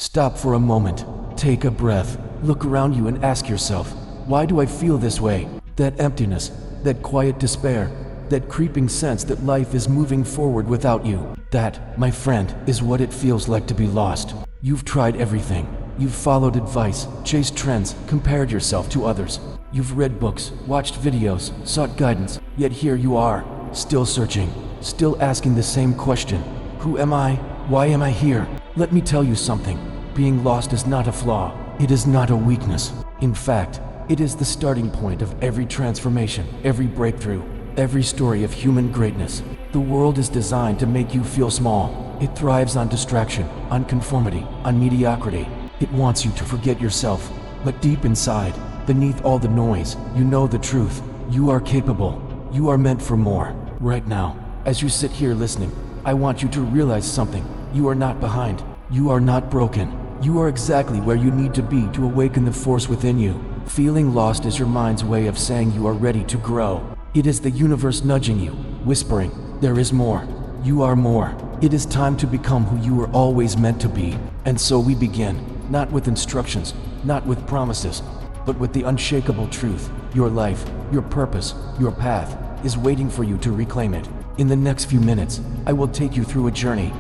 Stop for a moment, take a breath, look around you and ask yourself, why do I feel this way? That emptiness, that quiet despair, that creeping sense that life is moving forward without you. That, my friend, is what it feels like to be lost. You've tried everything. You've followed advice, chased trends, compared yourself to others. You've read books, watched videos, sought guidance, yet here you are, still searching, still asking the same question. Who am I? Why am I here? Let me tell you something. Being lost is not a flaw. It is not a weakness. In fact, it is the starting point of every transformation, every breakthrough, every story of human greatness. The world is designed to make you feel small. It thrives on distraction, on conformity, on mediocrity. It wants you to forget yourself. But deep inside, beneath all the noise, you know the truth. You are capable. You are meant for more. Right now, as you sit here listening, I want you to realize something. You are not behind. You are not broken. You are exactly where you need to be to awaken the force within you. Feeling lost is your mind's way of saying you are ready to grow. It is the universe nudging you, whispering, there is more. You are more. It is time to become who you were always meant to be. And so we begin, not with instructions, not with promises, but with the unshakable truth. Your life, your purpose, your path is waiting for you to reclaim it. In the next few minutes, I will take you through a journey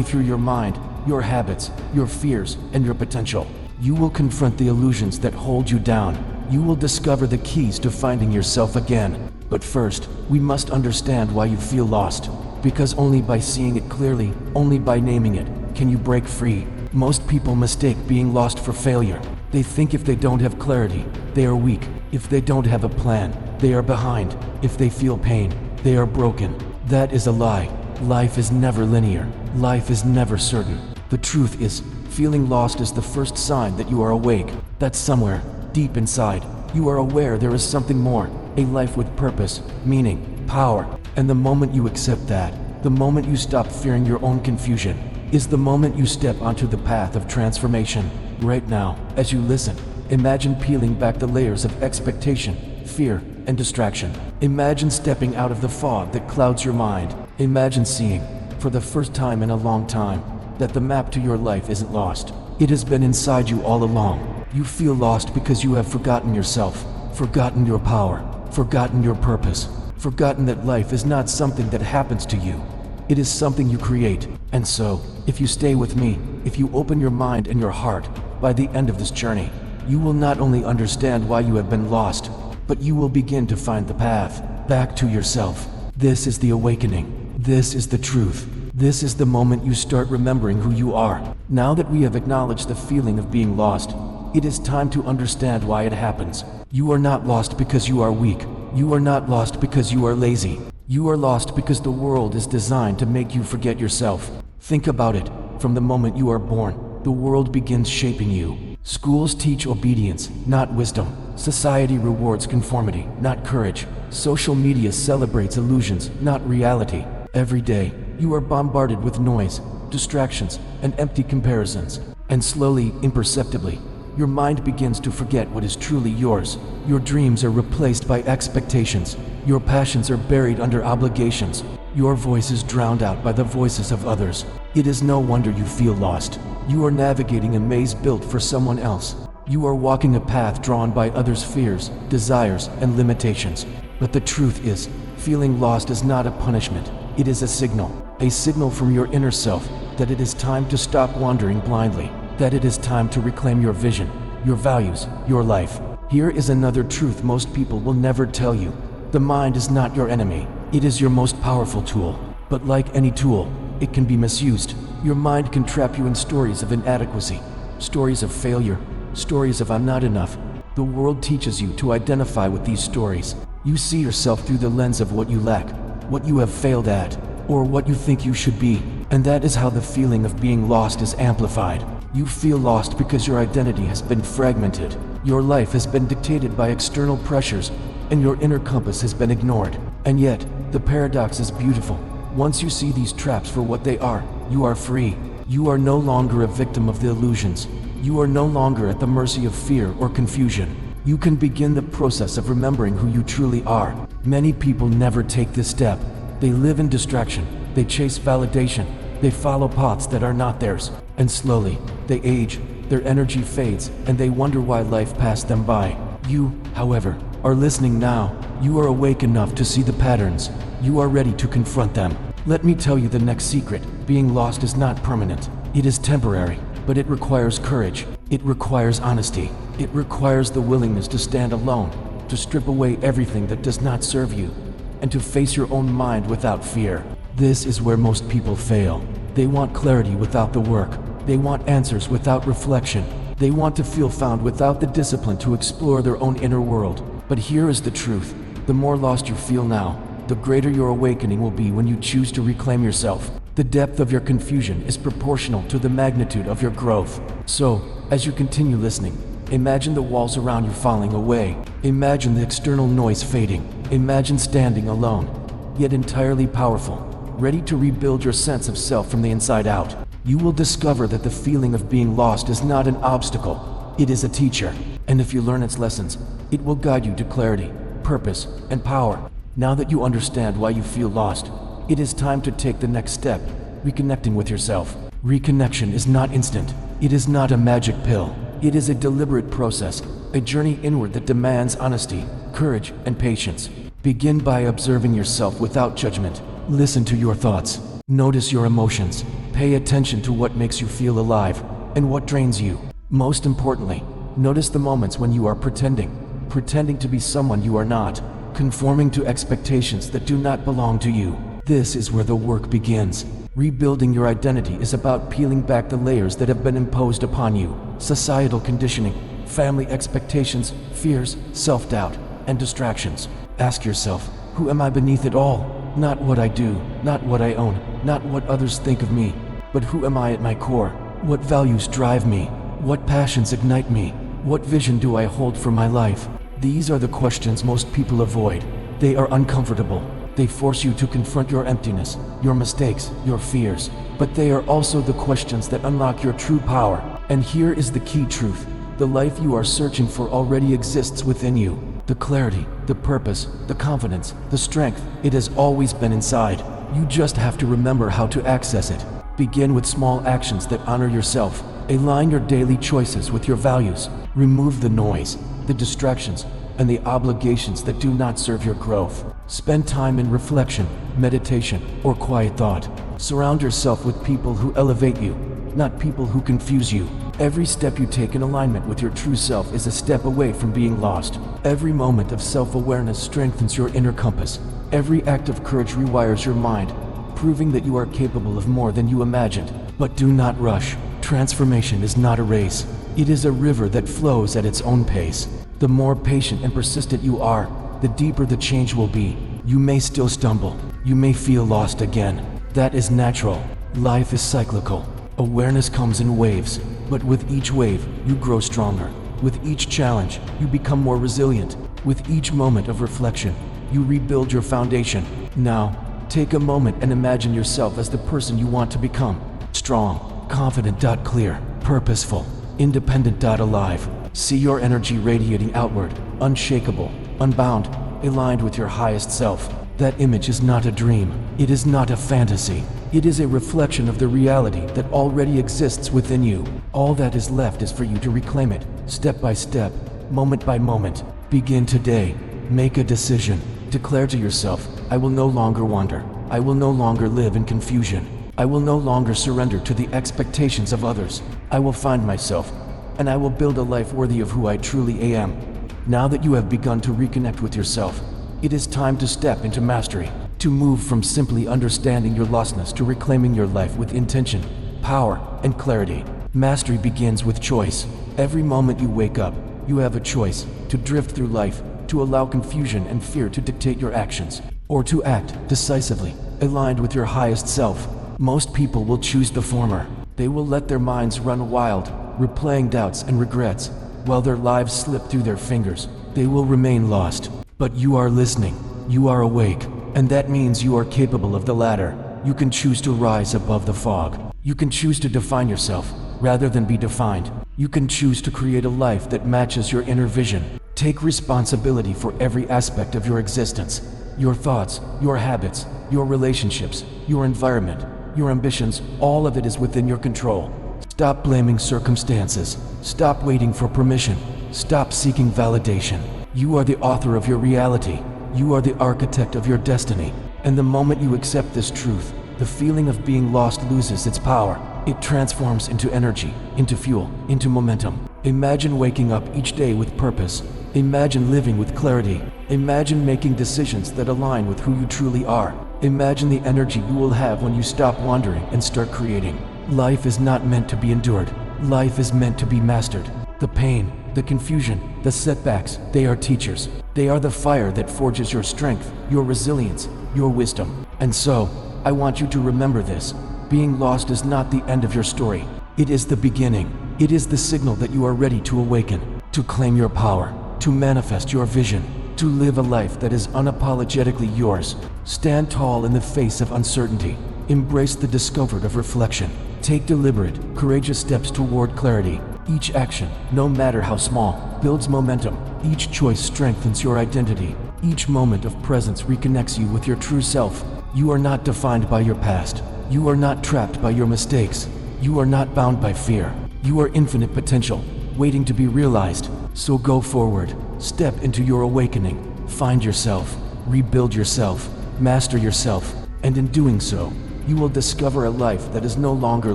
through your mind, your habits, your fears, and your potential. You will confront the illusions that hold you down. You will discover the keys to finding yourself again. But first, we must understand why you feel lost. Because only by seeing it clearly, only by naming it, can you break free. Most people mistake being lost for failure. They think if they don't have clarity, they are weak. If they don't have a plan, they are behind. If they feel pain, they are broken. That is a lie. Life is never linear. Life is never certain. The truth is, feeling lost is the first sign that you are awake. That somewhere, deep inside, you are aware there is something more, a life with purpose, meaning, power. And the moment you accept that, the moment you stop fearing your own confusion, is the moment you step onto the path of transformation. Right now, as you listen, imagine peeling back the layers of expectation, fear, and distraction. Imagine stepping out of the fog that clouds your mind. Imagine seeing, for the first time in a long time, that the map to your life isn't lost. It has been inside you all along. You feel lost because you have forgotten yourself, forgotten your power, forgotten your purpose, forgotten that life is not something that happens to you. It is something you create. And so, if you stay with me, if you open your mind and your heart, by the end of this journey, you will not only understand why you have been lost, but you will begin to find the path back to yourself. This is the awakening. This is the truth. This is the moment you start remembering who you are. Now that we have acknowledged the feeling of being lost, it is time to understand why it happens. You are not lost because you are weak. You are not lost because you are lazy. You are lost because the world is designed to make you forget yourself. Think about it. From the moment you are born, the world begins shaping you. Schools teach obedience, not wisdom. Society rewards conformity, not courage. Social media celebrates illusions, not reality. Every day, you are bombarded with noise, distractions, and empty comparisons. And slowly, imperceptibly, your mind begins to forget what is truly yours. Your dreams are replaced by expectations. Your passions are buried under obligations. Your voice is drowned out by the voices of others. It is no wonder you feel lost. You are navigating a maze built for someone else. You are walking a path drawn by others' fears, desires, and limitations. But the truth is, feeling lost is not a punishment. It is a signal from your inner self that it is time to stop wandering blindly, that it is time to reclaim your vision, your values, your life. Here is another truth most people will never tell you. The mind is not your enemy. It is your most powerful tool. But like any tool, it can be misused. Your mind can trap you in stories of inadequacy, stories of failure, stories of I'm not enough. The world teaches you to identify with these stories. You see yourself through the lens of what you lack, what you have failed at, or what you think you should be. And that is how the feeling of being lost is amplified. You feel lost because your identity has been fragmented. Your life has been dictated by external pressures, and your inner compass has been ignored. And yet, the paradox is beautiful. Once you see these traps for what they are, you are free. You are no longer a victim of the illusions. You are no longer at the mercy of fear or confusion. You can begin the process of remembering who you truly are. Many people never take this step. They live in distraction. They chase validation. They follow paths that are not theirs. And slowly, they age, their energy fades, and they wonder why life passed them by. You, however, are listening now. You are awake enough to see the patterns. You are ready to confront them. Let me tell you the next secret. Being lost is not permanent. It is temporary, but it requires courage. It requires honesty. It requires the willingness to stand alone, to strip away everything that does not serve you, and to face your own mind without fear. This is where most people fail. They want clarity without the work. They want answers without reflection. They want to feel found without the discipline to explore their own inner world. But here is the truth. The more lost you feel now, the greater your awakening will be when you choose to reclaim yourself. The depth of your confusion is proportional to the magnitude of your growth. So, as you continue listening, imagine the walls around you falling away. Imagine the external noise fading. Imagine standing alone, yet entirely powerful, ready to rebuild your sense of self from the inside out. You will discover that the feeling of being lost is not an obstacle. It is a teacher. And if you learn its lessons, it will guide you to clarity, purpose, and power. Now that you understand why you feel lost, it is time to take the next step, reconnecting with yourself. Reconnection is not instant. It is not a magic pill. It is a deliberate process, a journey inward that demands honesty, courage, and patience. Begin by observing yourself without judgment. Listen to your thoughts. Notice your emotions. Pay attention to what makes you feel alive and what drains you. Most importantly, notice the moments when you are pretending to be someone you are not, conforming to expectations that do not belong to you. This is where the work begins. Rebuilding your identity is about peeling back the layers that have been imposed upon you. Societal conditioning, family expectations, fears, self-doubt, and distractions. Ask yourself, who am I beneath it all? Not what I do, not what I own, not what others think of me, but who am I at my core? What values drive me? What passions ignite me? What vision do I hold for my life? These are the questions most people avoid. They are uncomfortable. They force you to confront your emptiness, your mistakes, your fears. But they are also the questions that unlock your true power. And here is the key truth. The life you are searching for already exists within you. The clarity, the purpose, the confidence, the strength, it has always been inside. You just have to remember how to access it. Begin with small actions that honor yourself. Align your daily choices with your values. Remove the noise, the distractions, and the obligations that do not serve your growth. Spend time in reflection, meditation, or quiet thought. Surround yourself with people who elevate you, not people who confuse you. Every step you take in alignment with your true self is a step away from being lost. Every moment of self-awareness strengthens your inner compass. Every act of courage rewires your mind, proving that you are capable of more than you imagined. But do not rush. Transformation is not a race. It is a river that flows at its own pace. The more patient and persistent you are, the deeper the change will be. You may still stumble. You may feel lost again. That is natural. Life is cyclical. Awareness comes in waves, but with each wave, you grow stronger. With each challenge, you become more resilient. With each moment of reflection, you rebuild your foundation. Now, take a moment and imagine yourself as the person you want to become. Strong, confident, clear, purposeful, independent, alive. See your energy radiating outward, unshakable, unbound, aligned with your highest self. That image is not a dream. It is not a fantasy. It is a reflection of the reality that already exists within you. All that is left is for you to reclaim it, step by step, moment by moment. Begin today. Make a decision. Declare to yourself, I will no longer wander. I will no longer live in confusion. I will no longer surrender to the expectations of others. I will find myself, and I will build a life worthy of who I truly am. Now that you have begun to reconnect with yourself, it is time to step into mastery, to move from simply understanding your lostness to reclaiming your life with intention, power, and clarity. Mastery begins with choice. Every moment you wake up, you have a choice to drift through life, to allow confusion and fear to dictate your actions, or to act decisively, aligned with your highest self. Most people will choose the former. They will let their minds run wild, replaying doubts and regrets, while their lives slip through their fingers. They will remain lost. But you are listening, you are awake, and that means you are capable of the latter. You can choose to rise above the fog. You can choose to define yourself, rather than be defined. You can choose to create a life that matches your inner vision. Take responsibility for every aspect of your existence. Your thoughts, your habits, your relationships, your environment, your ambitions, all of it is within your control. Stop blaming circumstances. Stop waiting for permission. Stop seeking validation. You are the author of your reality. You are the architect of your destiny. And the moment you accept this truth, the feeling of being lost loses its power. It transforms into energy, into fuel, into momentum. Imagine waking up each day with purpose. Imagine living with clarity. Imagine making decisions that align with who you truly are. Imagine the energy you will have when you stop wandering and start creating. Life is not meant to be endured. Life is meant to be mastered. The pain, the confusion, the setbacks, they are teachers. They are the fire that forges your strength, your resilience, your wisdom. And so, I want you to remember this. Being lost is not the end of your story. It is the beginning. It is the signal that you are ready to awaken, to claim your power, to manifest your vision, to live a life that is unapologetically yours. Stand tall in the face of uncertainty. Embrace the discomfort of reflection. Take deliberate, courageous steps toward clarity. Each action, no matter how small, builds momentum. Each choice strengthens your identity. Each moment of presence reconnects you with your true self. You are not defined by your past. You are not trapped by your mistakes. You are not bound by fear. You are infinite potential, waiting to be realized. So go forward, step into your awakening, find yourself, rebuild yourself, master yourself, and in doing so, you will discover a life that is no longer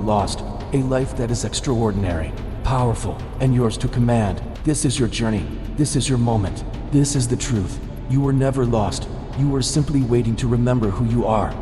lost, a life that is extraordinary, powerful, and yours to command. This is your journey. This is your moment. This is the truth. You were never lost. You were simply waiting to remember who you are.